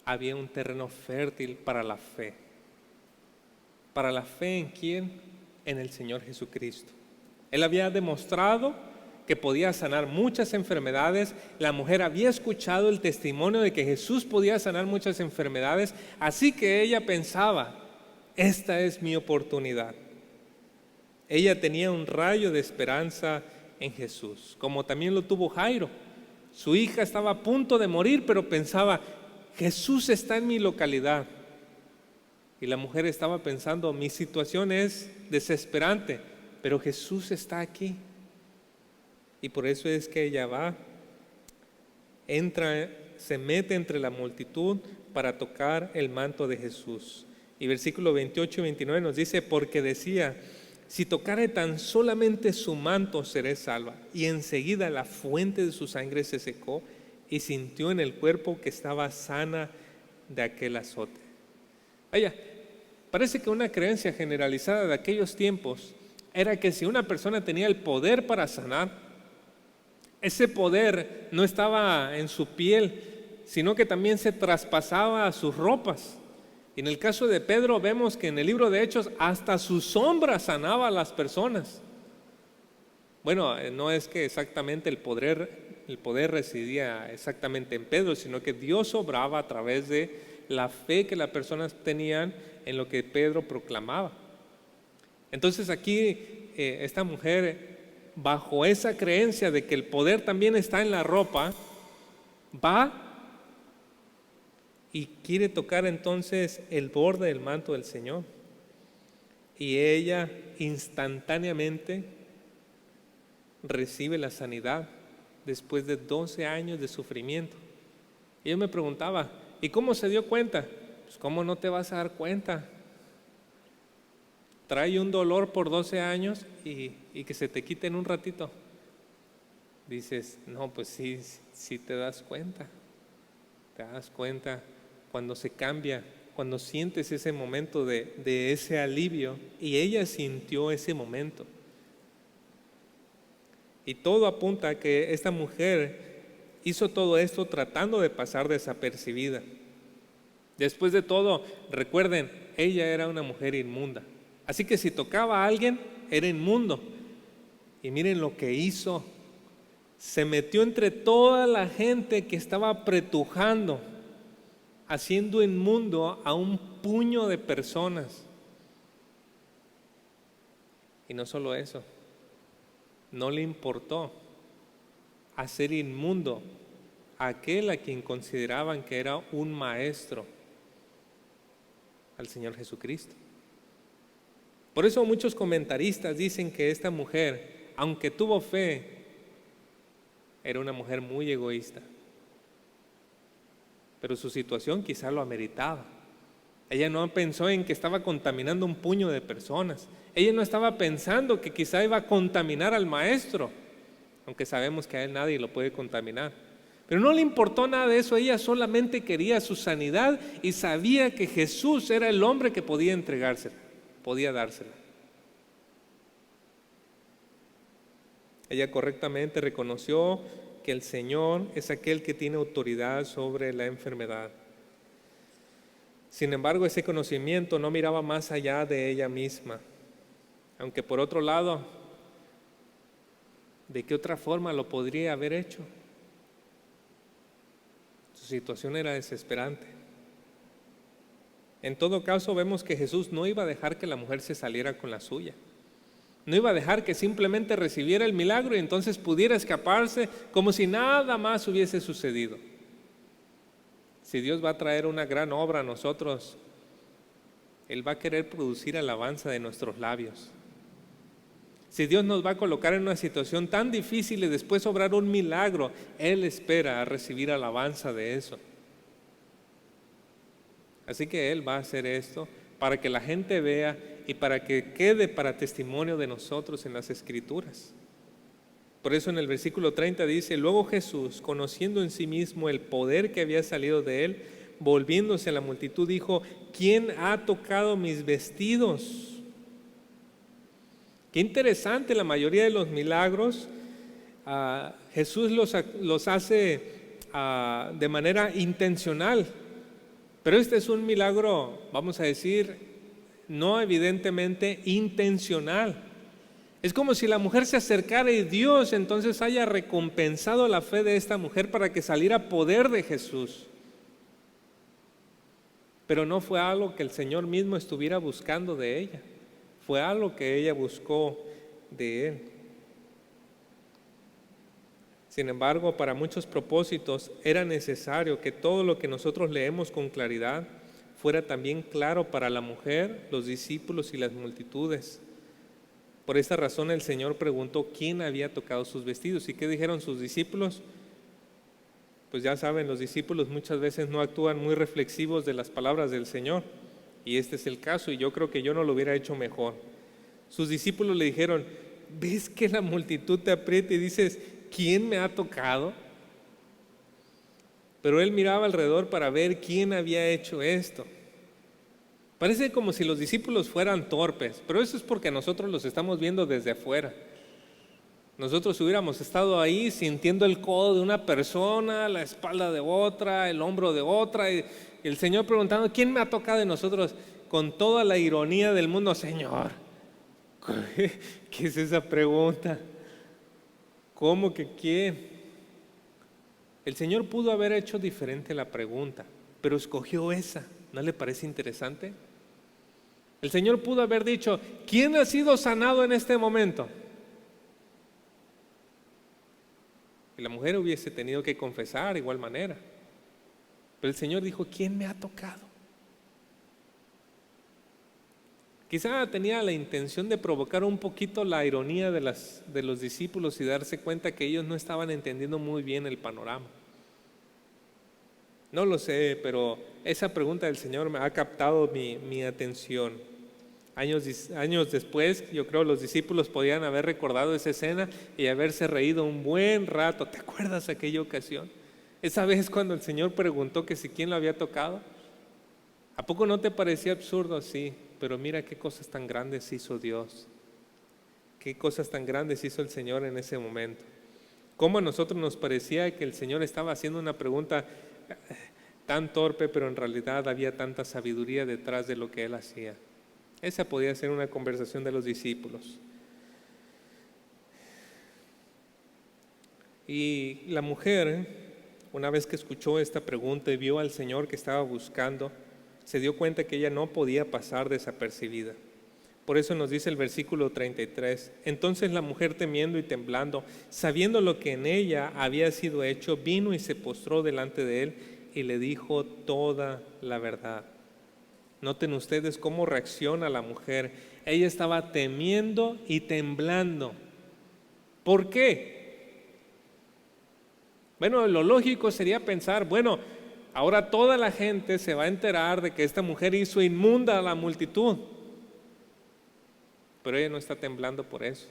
había un terreno fértil para la fe. ¿Para la fe en quién? en el Señor Jesucristo. Él había demostrado que podía sanar muchas enfermedades. La mujer había escuchado el testimonio de que Jesús podía sanar muchas enfermedades, así que ella pensaba, esta es mi oportunidad. Ella tenía un rayo de esperanza en Jesús, como también lo tuvo Jairo. Su hija estaba a punto de morir, pero pensaba, Jesús está en mi localidad. Y la mujer estaba pensando, mi situación es desesperante, pero Jesús está aquí. Y por eso es que ella va, entra, se mete entre la multitud para tocar el manto de Jesús. Y versículo 28 y 29 nos dice, porque decía, si tocare tan solamente su manto seré salva. Y enseguida la fuente de su sangre se secó y sintió en el cuerpo que estaba sana de aquel azote. Vaya, parece que una creencia generalizada de aquellos tiempos era que si una persona tenía el poder para sanar, ese poder no estaba en su piel, sino que también se traspasaba a sus ropas. Y en el caso de Pedro vemos que en el libro de Hechos hasta su sombra sanaba a las personas. Bueno, no es que exactamente el poder residía exactamente en Pedro, sino que Dios obraba a través de la fe que las personas tenían en lo que Pedro proclamaba. Entonces aquí esta mujer, bajo esa creencia de que el poder también está en la ropa, va y quiere tocar entonces el borde del manto del Señor. Y ella instantáneamente recibe la sanidad después de 12 años de sufrimiento. Y yo me preguntaba, ¿y cómo se dio cuenta? Pues ¿cómo no te vas a dar cuenta? Trae un dolor por 12 años y que se te quite en un ratito. Dices, no, pues sí te das cuenta. Te das cuenta cuando se cambia, cuando sientes ese momento de ese alivio. Y ella sintió ese momento. Y todo apunta a que esta mujer hizo todo esto tratando de pasar desapercibida. Después de todo, recuerden, ella era una mujer inmunda. Así que si tocaba a alguien, era inmundo. Y miren lo que hizo. Se metió entre toda la gente que estaba apretujando, haciendo inmundo a un puño de personas. Y no solo eso, no le importó hacer inmundo a aquel a quien consideraban que era un maestro, al Señor Jesucristo. Por eso muchos comentaristas dicen que esta mujer, aunque tuvo fe, era una mujer muy egoísta. Pero su situación quizá lo ameritaba. Ella no pensó en que estaba contaminando un puño de personas. Ella no estaba pensando que quizá iba a contaminar al maestro, aunque sabemos que a él nadie lo puede contaminar. Pero no le importó nada de eso. Ella solamente quería su sanidad y sabía que Jesús era el hombre que podía entregársela, podía dársela. Ella correctamente reconoció que el Señor es aquel que tiene autoridad sobre la enfermedad. Sin embargo, ese conocimiento no miraba más allá de ella misma. Aunque por otro lado, ¿de qué otra forma lo podría haber hecho? Su situación era desesperante. En todo caso, vemos que Jesús no iba a dejar que la mujer se saliera con la suya. No iba a dejar que simplemente recibiera el milagro y entonces pudiera escaparse como si nada más hubiese sucedido. Si Dios va a traer una gran obra a nosotros, Él va a querer producir alabanza de nuestros labios. Si Dios nos va a colocar en una situación tan difícil y después obrar un milagro, Él espera a recibir alabanza de eso. Así que Él va a hacer esto para que la gente vea y para que quede para testimonio de nosotros en las Escrituras. Por eso en el versículo 30 dice, luego Jesús, conociendo en sí mismo el poder que había salido de Él, volviéndose a la multitud, dijo, ¿quién ha tocado mis vestidos? Qué interesante, la mayoría de los milagros Jesús los hace de manera intencional. Pero este es un milagro, vamos a decir, no evidentemente intencional. Es como si la mujer se acercara y Dios entonces haya recompensado la fe de esta mujer para que saliera poder de Jesús. Pero no fue algo que el Señor mismo estuviera buscando de ella, fue algo que ella buscó de Él. Sin embargo, para muchos propósitos era necesario que todo lo que nosotros leemos con claridad fuera también claro para la mujer, los discípulos y las multitudes. Por esta razón el Señor preguntó quién había tocado sus vestidos. ¿Y qué dijeron sus discípulos? Pues ya saben, los discípulos muchas veces no actúan muy reflexivos de las palabras del Señor. Y este es el caso, y yo creo que yo no lo hubiera hecho mejor. Sus discípulos le dijeron, ¿ves que la multitud te aprieta y dices, ¿quién me ha tocado? Pero él miraba alrededor para ver quién había hecho esto. Parece como si los discípulos fueran torpes, pero eso es porque nosotros los estamos viendo desde afuera. Nosotros hubiéramos estado ahí sintiendo el codo de una persona, la espalda de otra, el hombro de otra, y el Señor preguntando, ¿quién me ha tocado? De nosotros, con toda la ironía del mundo, Señor, ¿qué es esa pregunta? ¿Cómo que quién? El Señor pudo haber hecho diferente la pregunta, pero escogió esa. ¿No le parece interesante? El Señor pudo haber dicho, ¿quién ha sido sanado en este momento? Y la mujer hubiese tenido que confesar de igual manera. Pero el Señor dijo, ¿quién me ha tocado? Quizá tenía la intención de provocar un poquito la ironía de los discípulos y darse cuenta que ellos no estaban entendiendo muy bien el panorama. No lo sé, pero esa pregunta del Señor me ha captado mi atención. Años después, yo creo los discípulos podían haber recordado esa escena y haberse reído un buen rato. ¿Te acuerdas de aquella ocasión? Esa vez cuando el Señor preguntó que si quién lo había tocado. ¿A poco no te parecía absurdo? Sí, pero mira qué cosas tan grandes hizo Dios. Qué cosas tan grandes hizo el Señor en ese momento. Cómo a nosotros nos parecía que el Señor estaba haciendo una pregunta tan torpe, pero en realidad había tanta sabiduría detrás de lo que Él hacía. Esa podía ser una conversación de los discípulos. Y la mujer, una vez que escuchó esta pregunta y vio al Señor que estaba buscando, se dio cuenta que ella no podía pasar desapercibida. Por eso nos dice el versículo 33, entonces la mujer temiendo y temblando, sabiendo lo que en ella había sido hecho, vino y se postró delante de él y le dijo toda la verdad. Noten ustedes cómo reacciona la mujer. Ella estaba temiendo y temblando. ¿Por qué? Bueno, lo lógico sería pensar, bueno, ahora toda la gente se va a enterar de que esta mujer hizo inmunda a la multitud. Pero ella no está temblando por eso.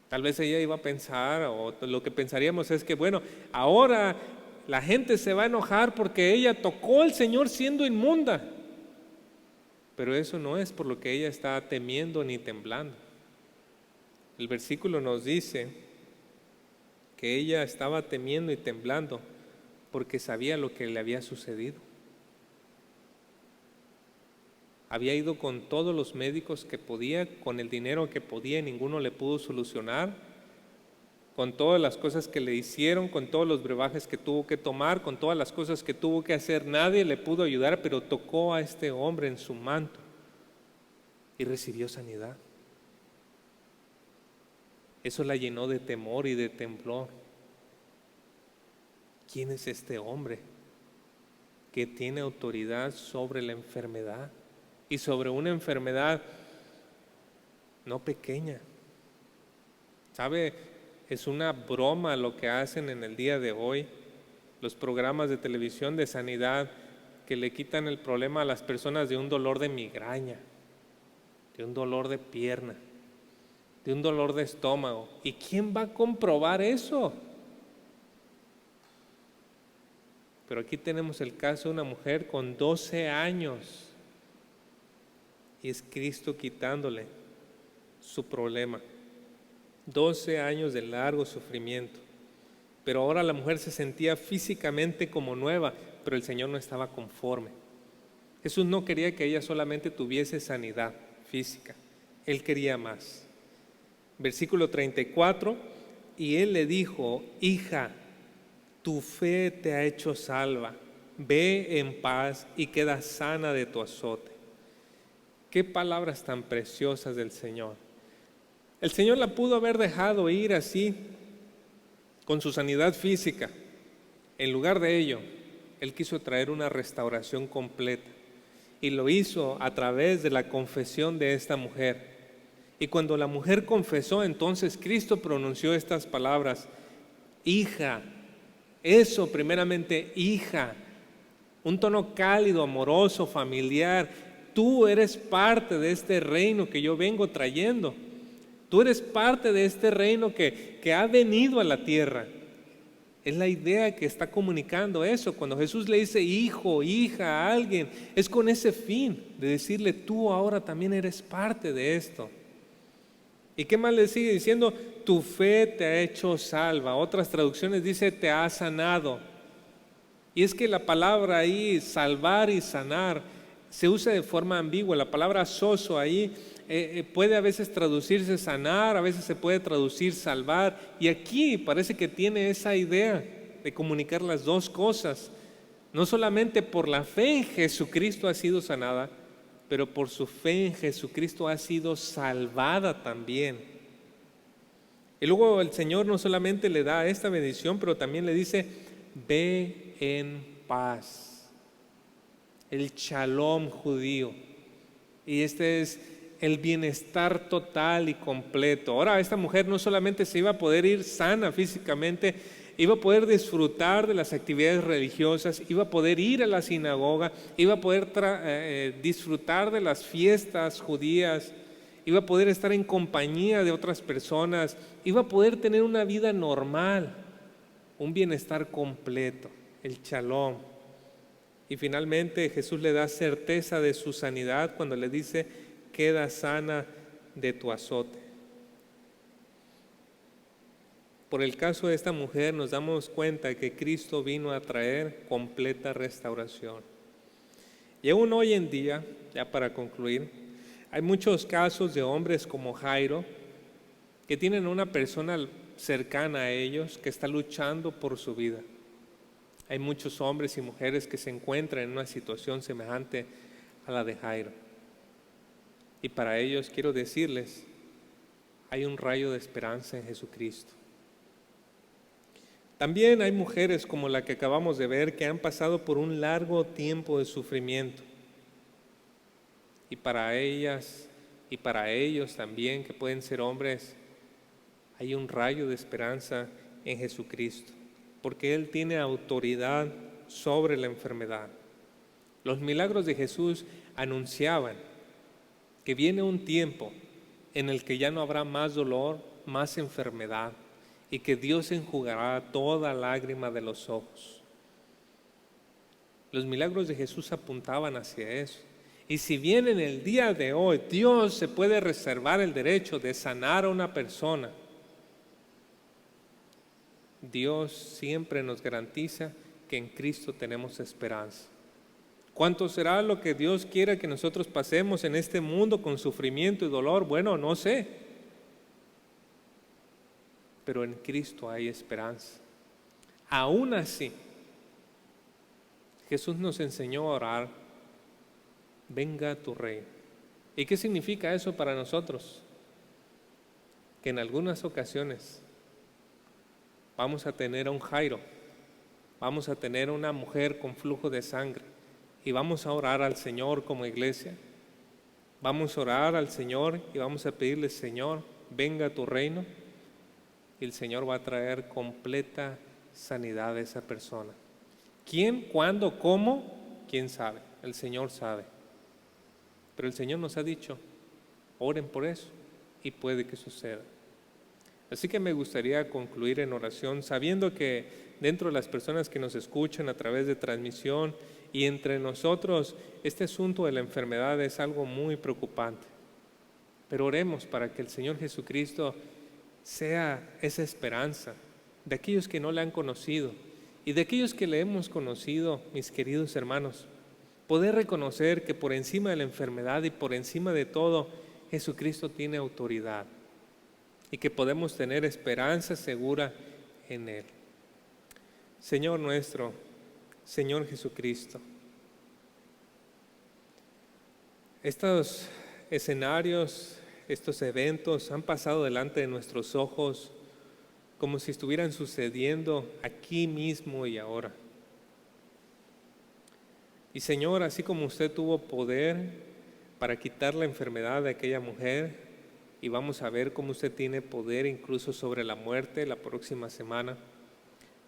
Tal vez ella iba a pensar, o lo que pensaríamos es que, bueno, ahora la gente se va a enojar porque ella tocó al Señor siendo inmunda. Pero eso no es por lo que ella está temiendo ni temblando. El versículo nos dice que ella estaba temiendo y temblando porque sabía lo que le había sucedido. Había ido con todos los médicos que podía, con el dinero que podía, y ninguno le pudo solucionar, con todas las cosas que le hicieron, con todos los brebajes que tuvo que tomar, con todas las cosas que tuvo que hacer. Nadie le pudo ayudar, pero tocó a este hombre en su manto y recibió sanidad. Eso la llenó de temor y de temblor. ¿Quién es este hombre que tiene autoridad sobre la enfermedad? Y sobre una enfermedad no pequeña. ¿Sabe? Es una broma lo que hacen en el día de hoy los programas de televisión de sanidad, que le quitan el problema a las personas de un dolor de migraña, de un dolor de pierna, de un dolor de estómago. ¿Y quién va a comprobar eso? Pero aquí tenemos el caso de una mujer con 12 años y es Cristo quitándole su problema. 12 años de largo sufrimiento. Pero ahora la mujer se sentía físicamente como nueva, pero el Señor no estaba conforme. Jesús no quería que ella solamente tuviese sanidad física, Él quería más. Versículo 34, y Él le dijo: hija, tu fe te ha hecho salva, ve en paz y queda sana de tu azote. Qué palabras tan preciosas del Señor. El Señor la pudo haber dejado ir así, con su sanidad física. En lugar de ello, Él quiso traer una restauración completa, y lo hizo a través de la confesión de esta mujer. Y cuando la mujer confesó, entonces Cristo pronunció estas palabras: hija. Eso, primeramente, hija, un tono cálido, amoroso, familiar. Tú eres parte de este reino que yo vengo trayendo. Tú eres parte de este reino que ha venido a la tierra. Es la idea que está comunicando eso. Cuando Jesús le dice hijo, hija a alguien, es con ese fin de decirle: tú ahora también eres parte de esto. ¿Y qué más le sigue diciendo? Tu fe te ha hecho salva. Otras traducciones dice: te ha sanado. Y es que la palabra ahí, salvar y sanar, se usa de forma ambigua. La palabra sozo ahí puede a veces traducirse sanar, a veces se puede traducir salvar. Y aquí parece que tiene esa idea de comunicar las dos cosas. No solamente por la fe en Jesucristo ha sido sanada, pero por su fe en Jesucristo ha sido salvada también. Y luego el Señor no solamente le da esta bendición, pero también le dice: ve en paz. El shalom judío. Y este es el bienestar total y completo. Ahora esta mujer no solamente se iba a poder ir sana físicamente, iba a poder disfrutar de las actividades religiosas, iba a poder ir a la sinagoga, iba a poder disfrutar de las fiestas judías, iba a poder estar en compañía de otras personas, iba a poder tener una vida normal, un bienestar completo, el shalom. Y finalmente Jesús le da certeza de su sanidad cuando le dice: queda sana de tu azote. Por el caso de esta mujer nos damos cuenta que Cristo vino a traer completa restauración. Y aún hoy en día, ya para concluir, hay muchos casos de hombres como Jairo que tienen una persona cercana a ellos que está luchando por su vida. Hay muchos hombres y mujeres que se encuentran en una situación semejante a la de Jairo. Y para ellos quiero decirles: hay un rayo de esperanza en Jesucristo. También hay mujeres como la que acabamos de ver que han pasado por un largo tiempo de sufrimiento. Y para ellas y para ellos también, que pueden ser hombres, hay un rayo de esperanza en Jesucristo, porque Él tiene autoridad sobre la enfermedad. Los milagros de Jesús anunciaban que viene un tiempo en el que ya no habrá más dolor, más enfermedad, y que Dios enjugará toda lágrima de los ojos. Los milagros de Jesús apuntaban hacia eso. Y si bien en el día de hoy Dios se puede reservar el derecho de sanar a una persona, Dios siempre nos garantiza que en Cristo tenemos esperanza. ¿Cuánto será lo que Dios quiera que nosotros pasemos en este mundo con sufrimiento y dolor? Bueno, no sé. Pero en Cristo hay esperanza. Aún así, Jesús nos enseñó a orar: venga tu reino. ¿Y qué significa eso para nosotros? Que en algunas ocasiones vamos a tener a un Jairo, vamos a tener a una mujer con flujo de sangre, y vamos a orar al Señor como iglesia. Vamos a orar al Señor y vamos a pedirle: Señor, venga tu reino. Y el Señor va a traer completa sanidad a esa persona. ¿Quién, cuándo, cómo? ¿Quién sabe? El Señor sabe. Pero el Señor nos ha dicho: oren por eso, y puede que suceda. Así que me gustaría concluir en oración, sabiendo que dentro de las personas que nos escuchan a través de transmisión y entre nosotros, este asunto de la enfermedad es algo muy preocupante. Pero oremos para que el Señor Jesucristo sea esa esperanza de aquellos que no le han conocido y de aquellos que le hemos conocido, mis queridos hermanos, Poder reconocer que por encima de la enfermedad y por encima de todo, Jesucristo tiene autoridad y que podemos tener esperanza segura en Él. Señor nuestro, Señor Jesucristo, estos escenarios, estos eventos han pasado delante de nuestros ojos como si estuvieran sucediendo aquí mismo y ahora. Y Señor, así como usted tuvo poder para quitar la enfermedad de aquella mujer, y vamos a ver cómo usted tiene poder incluso sobre la muerte la próxima semana,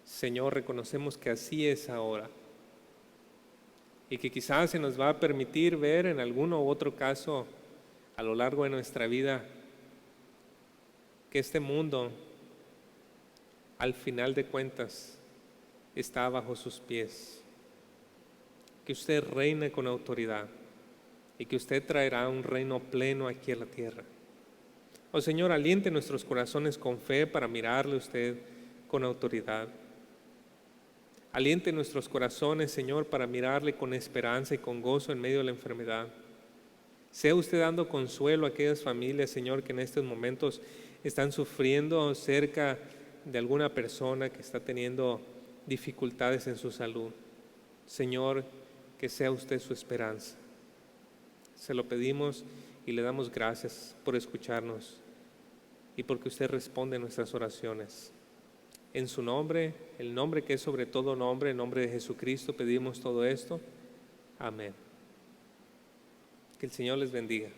Señor, reconocemos que así es ahora. Y que quizás se nos va a permitir ver en alguno u otro caso a lo largo de nuestra vida que este mundo, al final de cuentas, está bajo sus pies. Que usted reine con autoridad y que usted traerá un reino pleno aquí a la tierra. Oh Señor, aliente nuestros corazones con fe para mirarle a usted con autoridad. Aliente nuestros corazones, Señor, para mirarle con esperanza y con gozo en medio de la enfermedad. Sea usted dando consuelo a aquellas familias, Señor, que en estos momentos están sufriendo cerca de alguna persona que está teniendo dificultades en su salud. Señor, que sea usted su esperanza. Se lo pedimos y le damos gracias por escucharnos y porque usted responde a nuestras oraciones. En su nombre, el nombre que es sobre todo nombre, en nombre de Jesucristo, pedimos todo esto. Amén. Que el Señor les bendiga.